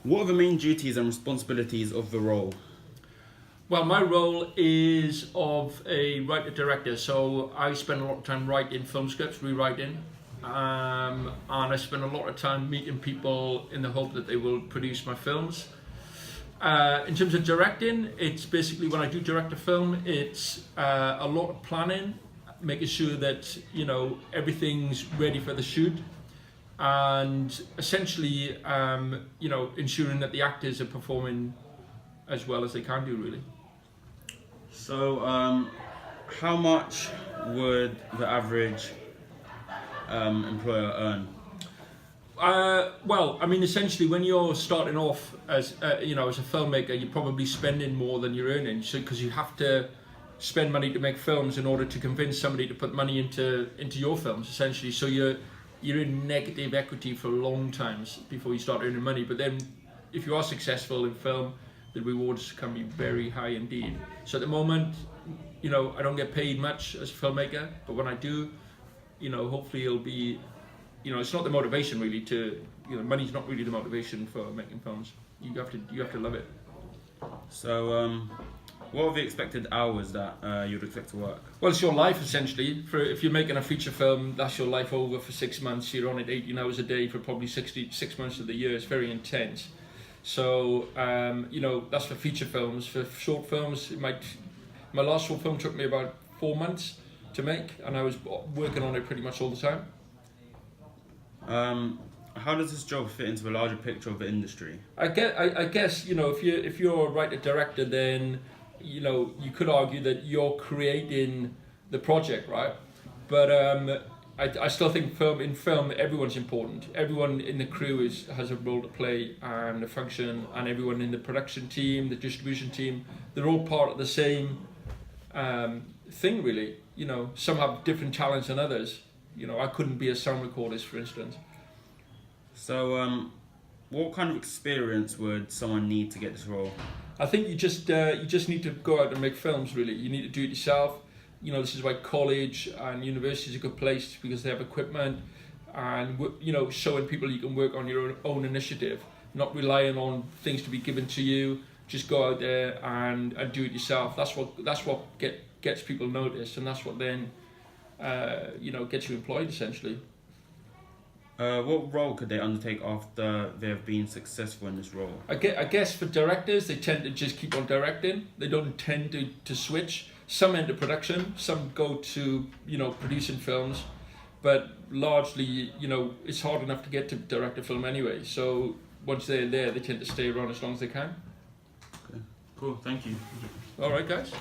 What are the main duties and responsibilities of the role? Well, my role is of a writer-director, so I spend a lot of time writing film scripts, rewriting, and I spend a lot of time meeting people in the hope that they will produce my films. In terms of directing, it's basically when I do direct a film, it's a lot of planning, making sure that everything's ready for the shoot, and essentially ensuring that the actors are performing as well as they can do, really. So, how much would the average employer earn? Well, I mean, essentially, when you're starting off as as a filmmaker, you're probably spending more than you're earning. So, because you have to spend money to make films in order to convince somebody to put money into your films, essentially. So you're in negative equity for long times before you start earning money. But then, if you are successful in film, the rewards can be very high indeed. So at the moment, I don't get paid much as a filmmaker, but when I do, hopefully it'll be, it's not the motivation really to, money's not really the motivation for making films. You have to love it. So, what are the expected hours that you'd expect to work? Well, it's your life essentially. If you're making a feeture film, that's your life over for 6 months. You're on it 18 hours a day for probably 6 months of the year. It's very intense. So, that's for feature films. For short films, my last short film took me about 4 months to make, and I was working on it pretty much all the time. How does this job fit into the larger picture of the industry? I guess if you're a writer director, then you could argue that you're creating the project, right? But I still think in film everyone's important. Everyone in the crew has a role to play and a function, and everyone in the production team, the distribution team, they're all part of the same thing, really. Some have different talents than others. I couldn't be a sound recordist, for instance. So, what kind of experience would someone need to get this role? I think you just need to go out and make films, really. You need to do it yourself. This is why college and university is a good place, because they have equipment and showing people you can work on your own initiative, not relying on things to be given to you. Just go out there and do it yourself. That's what gets people noticed, and that's what then gets you employed essentially. What role could they undertake after they have been successful in this role? I guess for directors, they tend to just keep on directing. They don't tend to switch. Some enter production, some go to producing films, but largely it's hard enough to get to direct a film anyway. So once they're there, they tend to stay around as long as they can. Okay. Cool. Thank you. All right, guys.